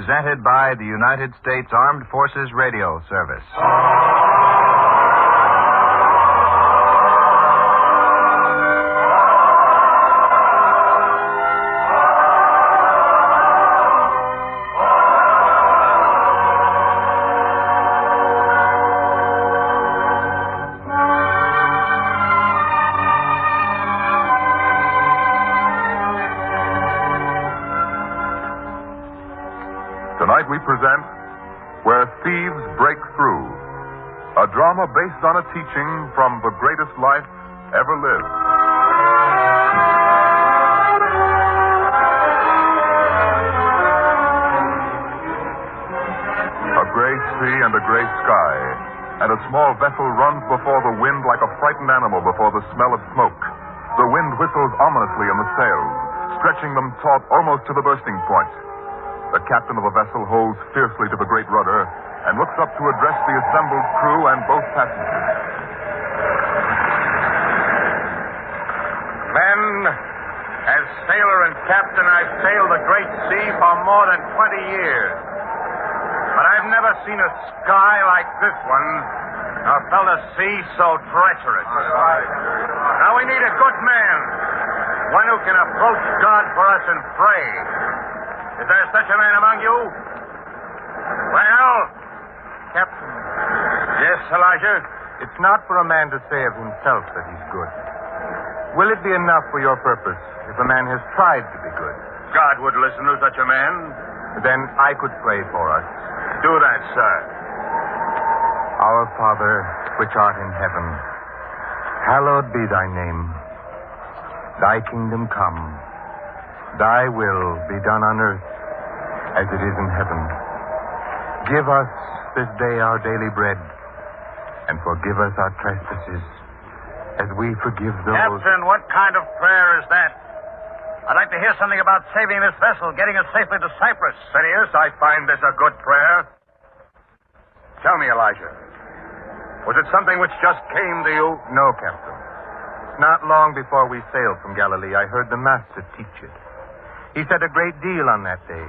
presented by the United States Armed Forces Radio Service. Tonight we present Where Thieves Break Through, a drama based on a teaching from the greatest life ever lived. A gray sea and a gray sky, and a small vessel runs before the wind like a frightened animal before the smell of smoke. The wind whistles ominously in the sails, stretching them taut almost to the bursting point. The captain of the vessel holds fiercely to the great rudder and looks up to address the assembled crew and both passengers. Men, as sailor and captain, I've sailed the great sea for more than 20 years. But I've never seen a sky like this one, nor felt a sea so treacherous. Now we need a good man, one who can approach God for us and pray. Is there such a man among you? Well, Captain, yes, Elijah? it's not for a man to say of himself that he's good. Will it be enough for your purpose if a man has tried to be good? God would listen to such a man. Then I could pray for us. Do that, sir. Our Father, which art in heaven, hallowed be thy name. Thy kingdom come. Thy will be done on earth as it is in heaven. Give us this day our daily bread, and forgive us our trespasses, as we forgive those... Captain, what kind of prayer is that? I'd like to hear something about saving this vessel, getting us safely to Cyprus. Phineas, I find this a good prayer. Tell me, Elijah, was it something which just came to you? No, Captain. Not long before we sailed from Galilee, I heard the Master teach it. He said a great deal on that day.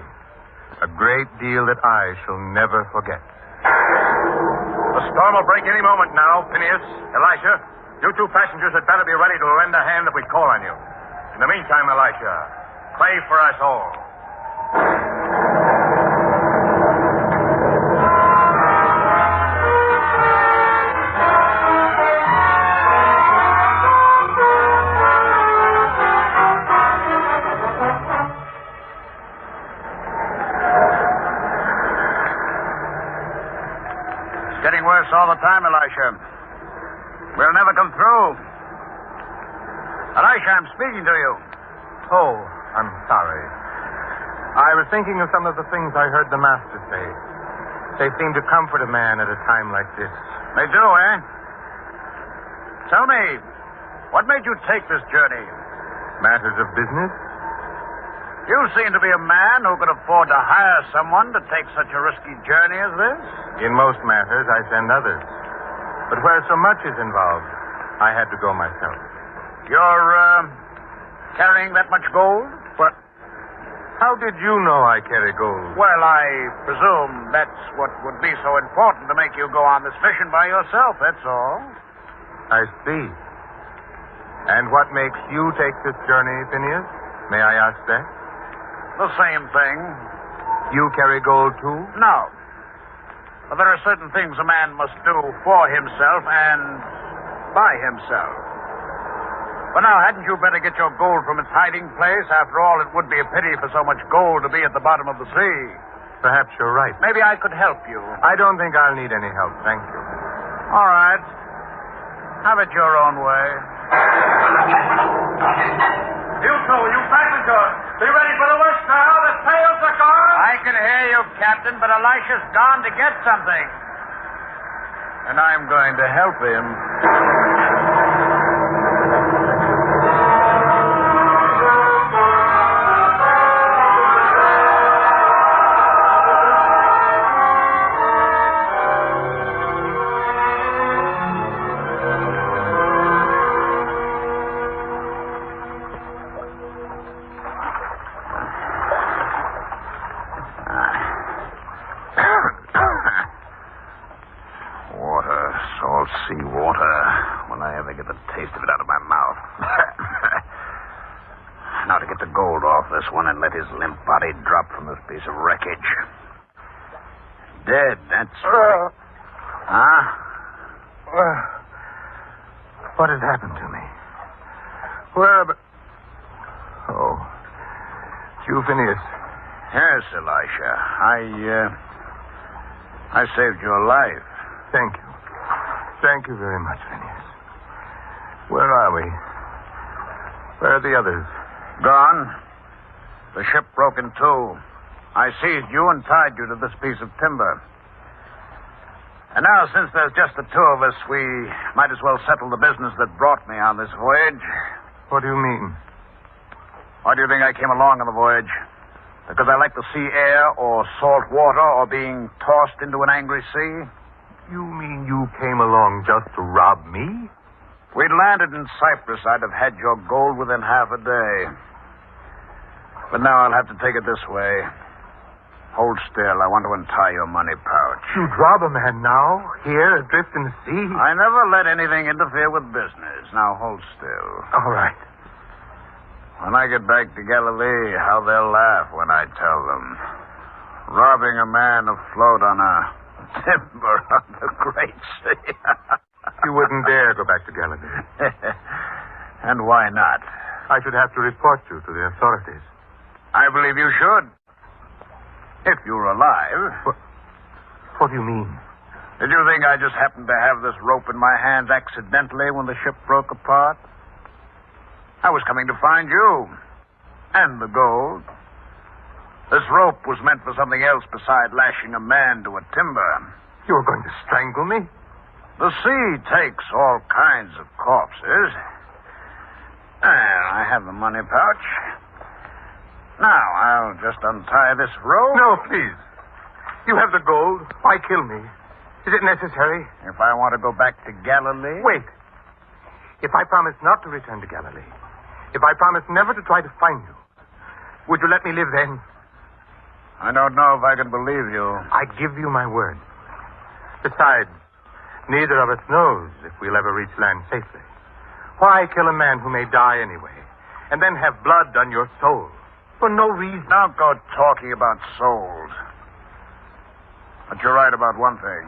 A great deal that I shall never forget. The storm will break any moment now, Phineas. Elisha, you two passengers had better be ready to lend a hand if we call on you. In the meantime, Elisha, pray for us all. Getting worse all the time, Elisha. We'll never come through. Elisha, I'm speaking to you. Oh, I'm sorry. I was thinking of some of the things I heard the Master say. They seem to comfort a man at a time like this. They do, eh? Tell me, what made you take this journey? Matters of business? You seem to be a man who could afford to hire someone to take such a risky journey as this. In most matters, I send others. But where so much is involved, I had to go myself. You're, carrying that much gold? What? How did you know I carry gold? Well, I presume that's what would be so important to make you go on this mission by yourself, that's all. I see. And what makes you take this journey, Phineas? May I ask that? The same thing. You carry gold, too? No. But there are certain things a man must do for himself and by himself. But now, hadn't you better get your gold from its hiding place? After all, it would be a pity for so much gold to be at the bottom of the sea. Perhaps you're right. Maybe I could help you. I don't think I'll need any help, thank you. All right. Have it your own way. You two, you passengers, be ready for the worst now. The sails are gone. I can hear you, Captain, but Elisha's gone to get something. And I'm going to help him. Now to get the gold off this one and let his limp body drop from this piece of wreckage. Dead, that's right. Huh? What has happened to me? Where am I? Oh. You, Phineas. Yes, Elisha. I saved your life. Thank you. Thank you very much, Phineas. Where are we? Where are the others? Gone. The ship broke in two. I seized you and tied you to this piece of timber. And now, since there's just the two of us, we might as well settle the business that brought me on this voyage. What do you mean? Why do you think I came along on the voyage? Because I like the sea air or salt water or being tossed into an angry sea? You mean you came along just to rob me? We'd landed in Cyprus, I'd have had your gold within half a day. But now I'll have to take it this way. Hold still. I want to untie your money pouch. You'd rob a man now, here, adrift in the sea? I never let anything interfere with business. Now hold still. All right. When I get back to Galilee, how they'll laugh when I tell them. Robbing a man afloat on a timber on the great sea. You wouldn't dare go back to Galilee. And why not? I should have to report you to the authorities. I believe you should. If you're alive. What do you mean? Did you think I just happened to have this rope in my hands accidentally when the ship broke apart? I was coming to find you. And the gold. This rope was meant for something else besides lashing a man to a timber. You were going to strangle me? The sea takes all kinds of corpses. I have the money pouch. Now, I'll just untie this rope. No, please. You have the gold. Why kill me? Is it necessary? If I want to go back to Galilee? Wait. If I promise not to return to Galilee, if I promise never to try to find you, would you let me live then? I don't know if I can believe you. I give you my word. Besides, neither of us knows if we'll ever reach land safely. Why kill a man who may die anyway, and then have blood on your soul? For no reason. Don't go talking about souls. But you're right about one thing.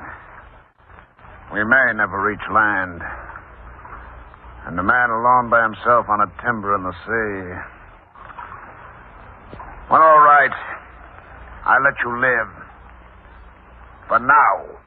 We may never reach land. And a man alone by himself on a timber in the sea. Well, all right. I'll let you live. For now.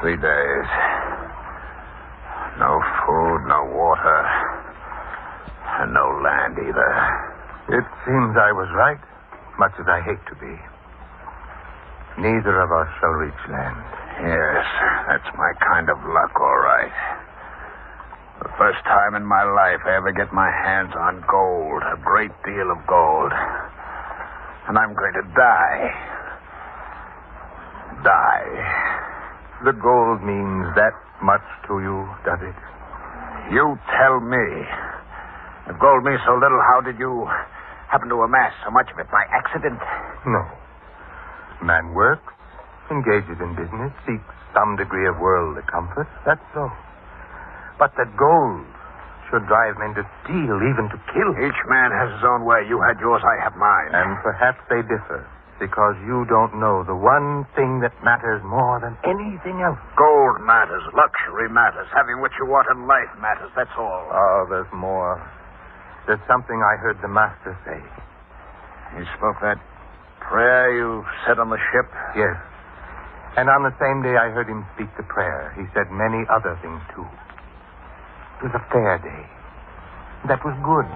3 days. No food, no water, and no land either. It seems I was right, much as I hate to be. Neither of us shall reach land. Yes, that's my kind of luck, all right. The first time in my life I ever get my hands on gold, a great deal of gold. And I'm going to die. Die. The gold means that much to you, does it? You tell me. If gold means so little, how did you happen to amass so much of it? By accident? No. Man works, engages in business, seeks some degree of worldly comfort. That's so. But that gold should drive men to steal, even to kill. Each man has his own way. You had yours, I have mine. And perhaps they differ, because you don't know the one thing that matters more than anything else. Gold matters. Luxury matters. Having what you want in life matters. That's all. Oh, there's more. There's something I heard the master say. He spoke that prayer you said on the ship? Yes. And on the same day I heard him speak the prayer, he said many other things, too. It was a fair day. That was good.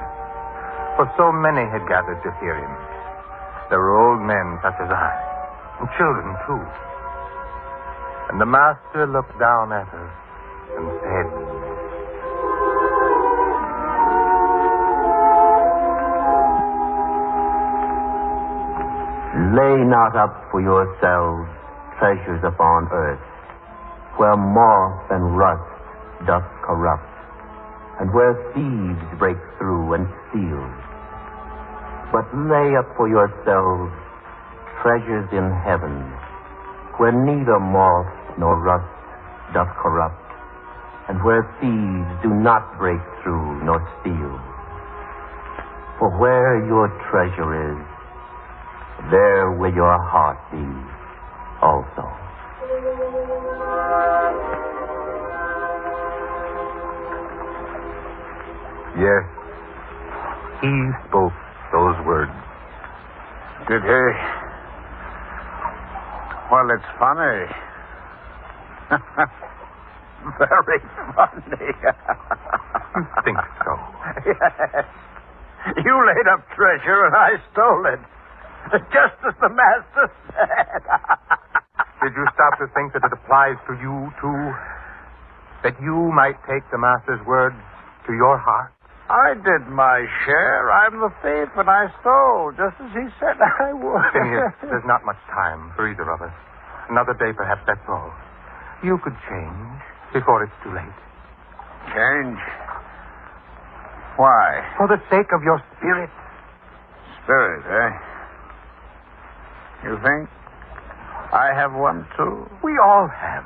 For so many had gathered to hear him. There were old men such as I, and children, too. And the master looked down at us and said, "Lay not up for yourselves treasures upon earth, where moth and rust doth corrupt, and where thieves break through and steal. But lay up for yourselves treasures in heaven, where neither moth nor rust doth corrupt, and where thieves do not break through nor steal. For where your treasure is, there will your heart be also. Yes, he spoke those words. Did he? Well, it's funny. Very funny. You think so? Yes. You laid up treasure and I stole it. Just as the master said. Did you stop to think that it applies to you, too? That you might take the master's words to your heart? I did my share. I'm the thief, and I stole, just as he said I would. Phineas, there's not much time for either of us. Another day, perhaps, that's all. You could change before it's too late. Change? Why? For the sake of your spirit. Spirit, eh? You think? I have one, too? We all have.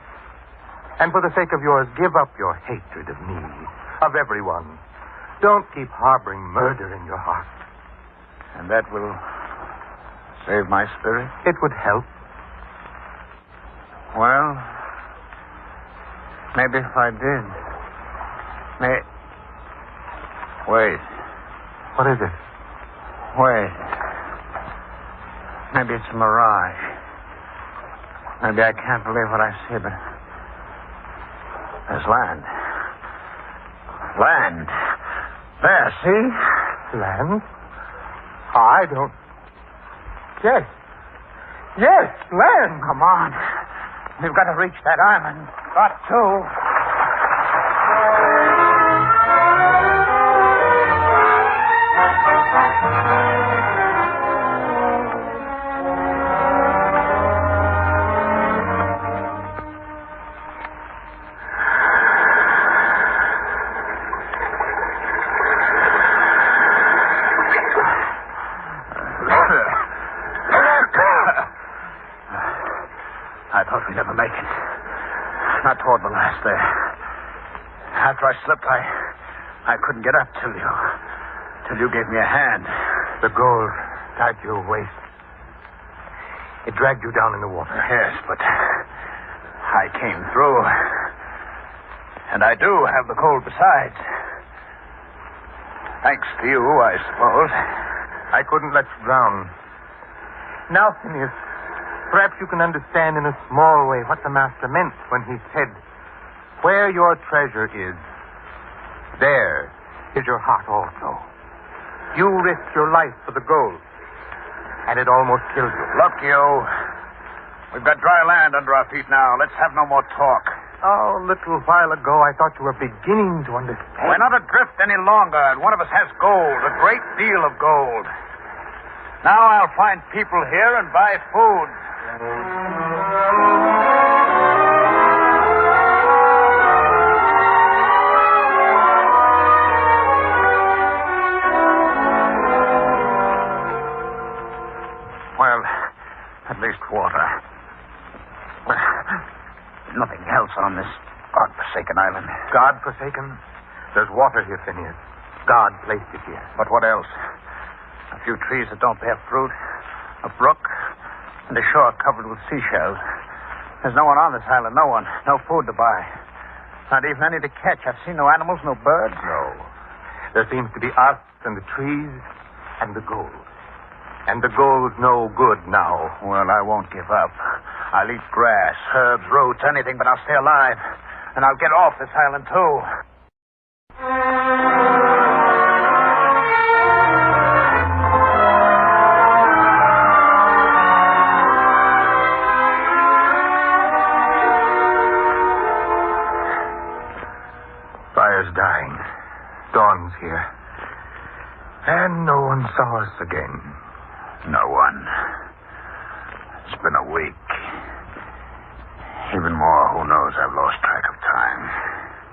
And for the sake of yours, give up your hatred of me, of everyone. Don't keep harboring murder in your heart. And that will save my spirit? It would help. Well, maybe if I did. Wait. What is it? Wait. Maybe it's a mirage. Maybe I can't believe what I see, but there's land. Land. There, see? Land? I don't... Yes. Yes, land. Come on. We've got to reach that island. Got to. I thought we'd never make it. Not toward the last there. After I slipped, I couldn't get up till you gave me a hand. The gold tied to your waist. It dragged you down in the water. Yes, but I came through. And I do have the gold besides. Thanks to you, I suppose. I couldn't let you drown. Now, Phineas, perhaps you can understand in a small way what the master meant when he said, where your treasure is, there is your heart also. You risked your life for the gold, and it almost killed you. Look, you. We've got dry land under our feet now. Let's have no more talk. Oh, a little while ago, I thought you were beginning to understand. We're not adrift any longer, and one of us has gold, a great deal of gold. Now I'll find people here and buy food. Well, at least water. Nothing else on this God-forsaken island. God-forsaken? There's water here, Phineas. God placed it here. But what else? A few trees that don't bear fruit, a brook, and a shore covered with seashells. There's no one on this island, no one. No food to buy. Not even any to catch. I've seen no animals, no birds. No. There seems to be us and the trees and the gold. And the gold's no good now. Well, I won't give up. I'll eat grass, herbs, roots, anything, but I'll stay alive. And I'll get off this island, too. Fire's dying. Dawn's here. And no one saw us again. No one. It's been a week. Even more, who knows? I've lost track of time.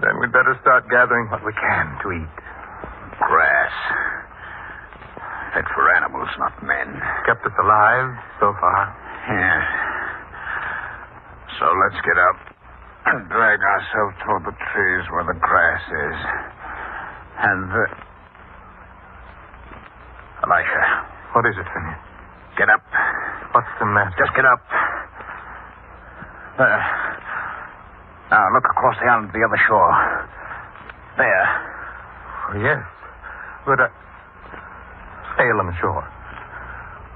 Then we'd better start gathering what we can to eat. Grass. Fit for animals, not men. Kept us alive so far. Yeah. So let's get up and drag ourselves toward the trees where the grass is. And Elisha. What is it, Phineas? Get up. What's the matter? Just get up. There. Now, look across the island to the other shore. There. Oh, yes. But sail on the shore.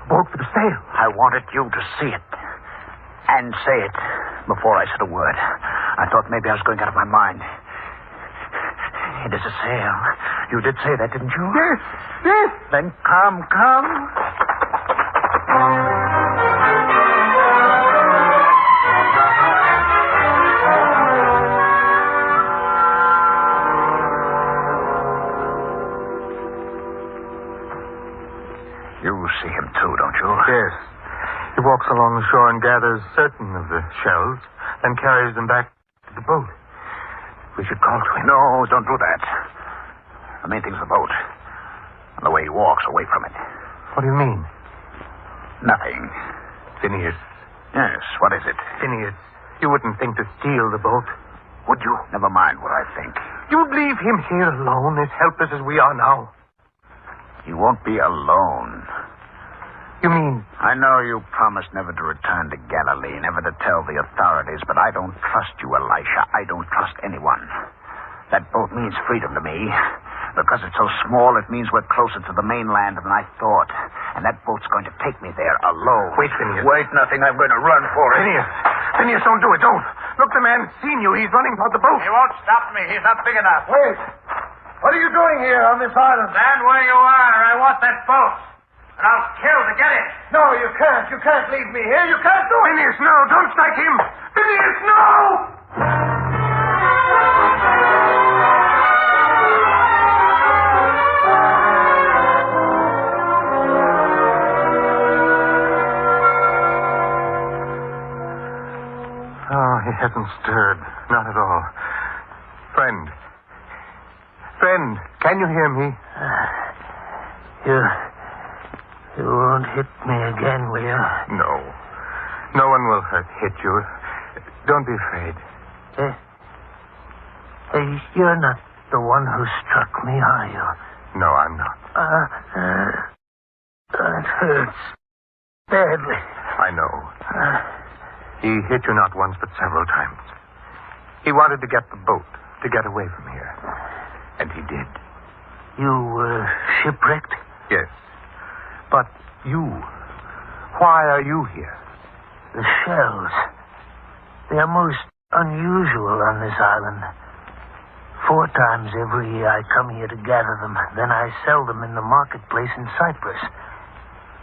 Boat for the sail. I wanted you to see it. And say it before I said a word. I thought maybe I was going out of my mind. It is a sail. You did say that, didn't you? Yes. Yes. Then come. You see him too, don't you? Yes. He walks along the shore and gathers certain of the shells, then carries them back to the boat. We should call to him. No, don't do that. The main thing's the boat. And the way he walks away from it. What do you mean? Nothing. Phineas. Yes, what is it? Phineas, you wouldn't think to steal the boat, would you? Never mind what I think. You'd leave him here alone, as helpless as we are now. He won't be alone. You mean? I know you promised never to return to Galilee, never to tell the authorities, but I don't trust you, Elisha. I don't trust anyone. That boat means freedom to me. Because it's so small, it means we're closer to the mainland than I thought. And that boat's going to take me there alone. Wait, Phineas. Wait, nothing. I'm going to run for it. Phineas, don't do it. Don't. Look, the man's seen you. He's running toward the boat. He won't stop me. He's not big enough. Wait. What are you doing here on this island? Stand where you are. I want that boat. And I'll kill to get it. No, you can't. You can't leave me here. You can't do it. Phineas, no. Don't strike him. Phineas, no! Oh, he hasn't stirred. Not at all. Friend, can you hear me? You won't hit me again, will you? No. No one will hit you. Don't be afraid. You're not the one who struck me, are you? No, I'm not. That hurts badly. I know. He hit you not once, but several times. He wanted to get the boat, to get away from here. And he did. You were shipwrecked? Yes. But you, why are you here? The shells. They are most unusual on this island. 4 times every year I come here to gather them. Then I sell them in the marketplace in Cyprus.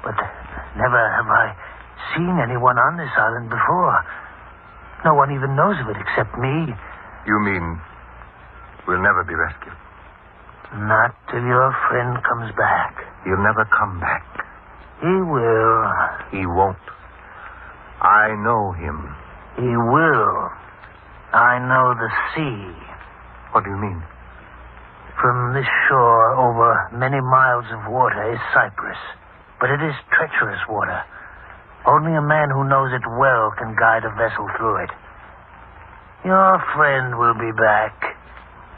But never have I seen anyone on this island before. No one even knows of it except me. You mean we'll never be rescued? Not till your friend comes back. He'll never come back. He will. He won't. I know him. He will. I know the sea. What do you mean? From this shore over many miles of water is Cyprus. But it is treacherous water. Only a man who knows it well can guide a vessel through it. Your friend will be back,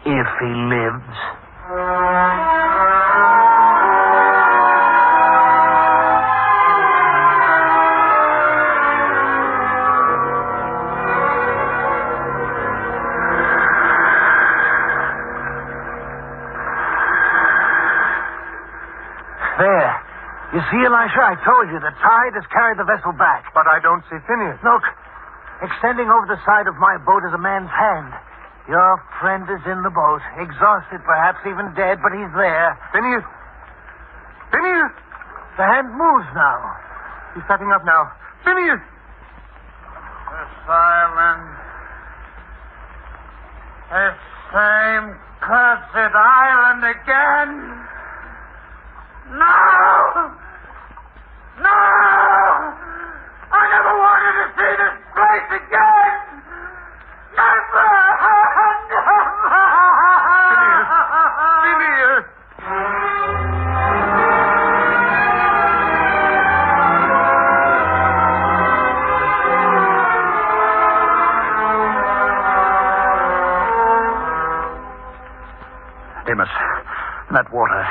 if he lives. There. You see, Elisha, I told you the tide has carried the vessel back. But I don't see Phineas. Look, extending over the side of my boat is a man's hand. Your friend is in the boat, exhausted, perhaps even dead, but he's there. Phineas! Phineas! The hand moves now. He's setting up now. Phineas! This island. This same cursed island again. No! No! I never wanted to see this place again! Never! Never! Demas, that water,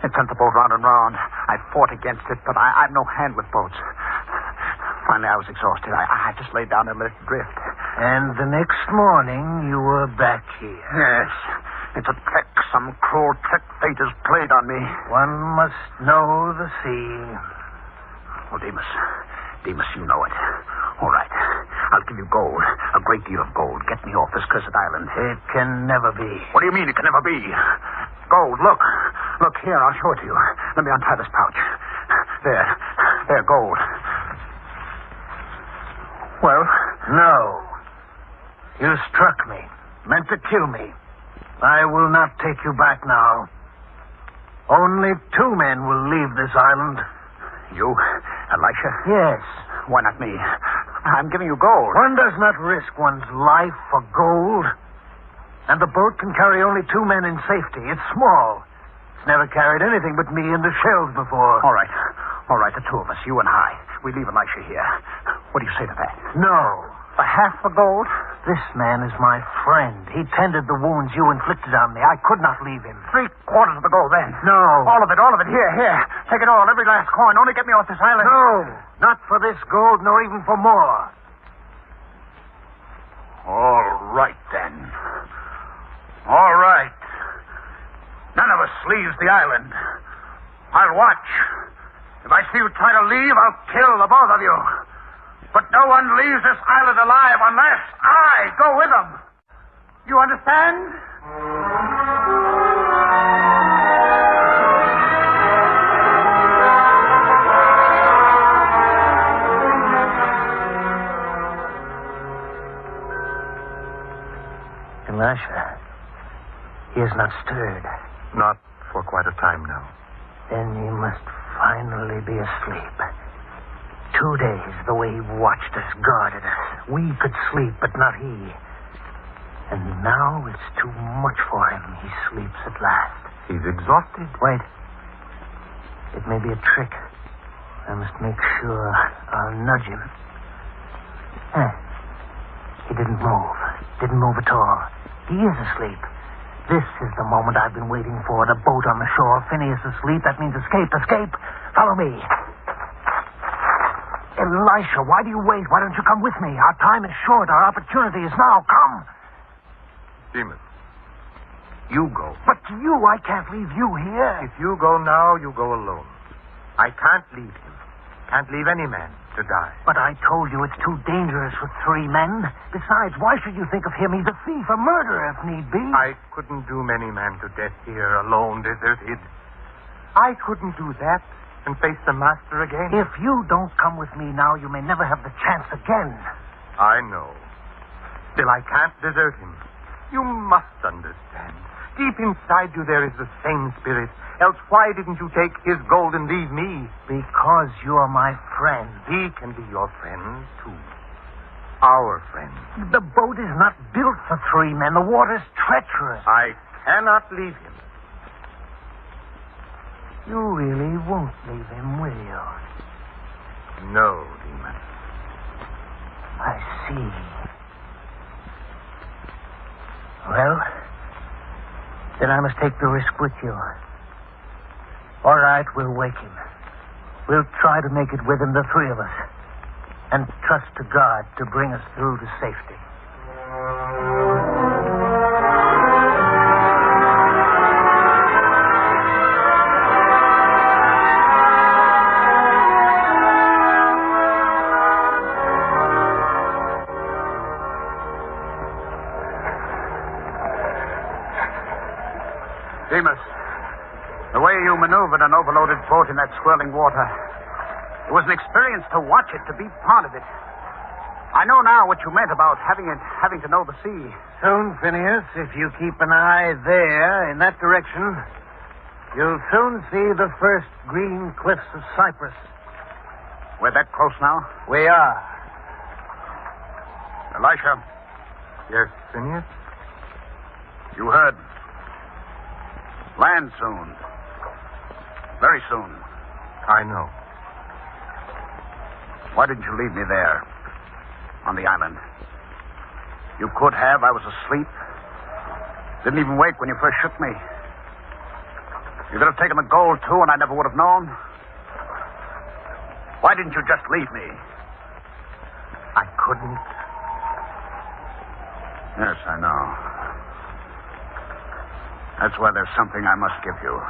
it sent the boat round and round. I fought against it, but I've no hand with boats. Finally, I was exhausted. I just laid down and let it drift. And the next morning, you were back here. Yes. It's a trick. Some cruel trick fate has played on me. One must know the sea. Oh, Demas, you know it. All right. I'll give you gold. A great deal of gold. Get me off this cursed island. It can never be. What do you mean it can never be? Gold, look. Look here, I'll show it to you. Let me untie this pouch. There, gold. Well? No. You struck me. Meant to kill me. I will not take you back now. Only 2 men will leave this island. You, Elisha? Yes. Why not me? I'm giving you gold. One does not risk one's life for gold. And the boat can carry only 2 men in safety. It's small. It's never carried anything but me and the shells before. All right, the 2 of us, you and I. We leave Elisha here. What do you say to that? No. For half the gold? This man is my friend. He tended the wounds you inflicted on me. I could not leave him. 3/4 of the gold, then? No. All of it. Here. Take it all, every last coin. Only get me off this island. No. Not for this gold, nor even for more. All right, then. All right. None of us leaves the island. I'll watch. If I see you try to leave, I'll kill the both of you. But no one leaves this island alive unless I go with them. You understand? Elisha, he has not stirred. Not for quite a time now. Then he must finally be asleep. 2 days, the way he watched us, guarded us. We could sleep, but not he. And now it's too much for him. He sleeps at last. He's exhausted. Wait. It may be a trick. I must make sure. I'll nudge him. He didn't move. Didn't move at all. He is asleep. This is the moment I've been waiting for. The boat on the shore. Phineas asleep. That means escape. Escape. Follow me. Elisha, why do you wait? Why don't you come with me? Our time is short. Our opportunity is now. Come. Demas, you go. But I can't leave you here. If you go now, you go alone. I can't leave him. Can't leave any man to die. But I told you it's too dangerous with 3 men. Besides, why should you think of him? He's a thief, a murderer, if need be. I couldn't do many men to death here, alone, deserted. I couldn't do that and face the master again. If you don't come with me now, you may never have the chance again. I know. Still, I can't desert him. You must understand. Deep inside you there is the same spirit. Else why didn't you take his gold and leave me? Because you're my friend. He can be your friend, too. Our friend. The boat is not built for 3 men. The water's treacherous. I cannot leave him. You really won't leave him, will you? No, Demas. I see. Well, then I must take the risk with you. All right, we'll wake him. We'll try to make it with him, the 3 of us. And trust to God to bring us through to safety. Demas, the way you maneuvered an overloaded boat in that swirling water, it was an experience to watch it, to be part of it. I know now what you meant about having to know the sea. Soon, Phineas, if you keep an eye there, in that direction, you'll soon see the first green cliffs of Cyprus. We're that close now? We are. Elisha, Yes, Phineas? you heard. Land soon. Very soon. I know. Why didn't you leave me there? On the island. You could have. I was asleep. Didn't even wake when you first shook me. You could have taken the gold, too, and I never would have known. Why didn't you just leave me? I couldn't. Yes, I know. That's why there's something I must give you.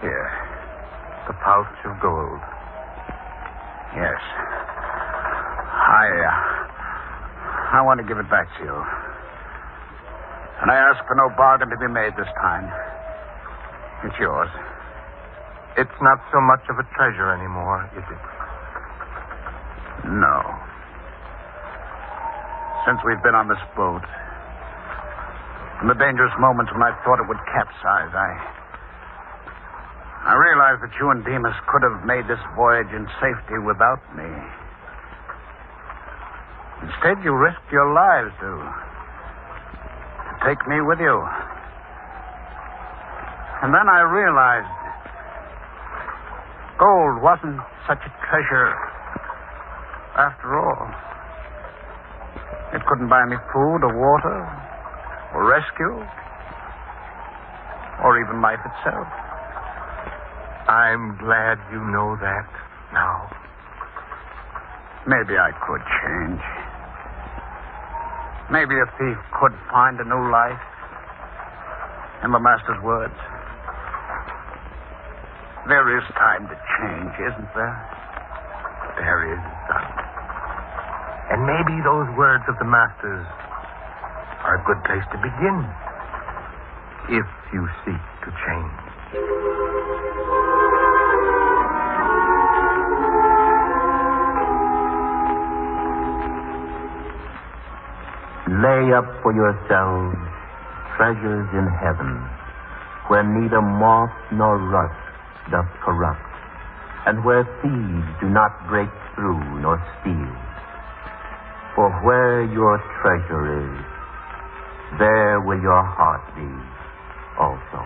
Here. The pouch of gold. Yes. I want to give it back to you. And I ask for no bargain to be made this time. It's yours. It's not so much of a treasure anymore, is it? No. Since we've been on this boat, in the dangerous moments when I thought it would capsize, I realized that you and Demas could have made this voyage in safety without me. Instead, you risked your lives to take me with you. And then I realized gold wasn't such a treasure after all. It couldn't buy me food or water or rescue or even life itself. I'm glad you know that now. Maybe I could change. Maybe a thief could find a new life in the Master's words. There is time to change, isn't there? There is, son. And maybe those words of the Master's are a good place to begin, if you seek to change. Lay up for yourselves treasures in heaven, where neither moth nor rust doth corrupt, and where thieves do not break through nor steal. For where your treasure is, there will your heart be also.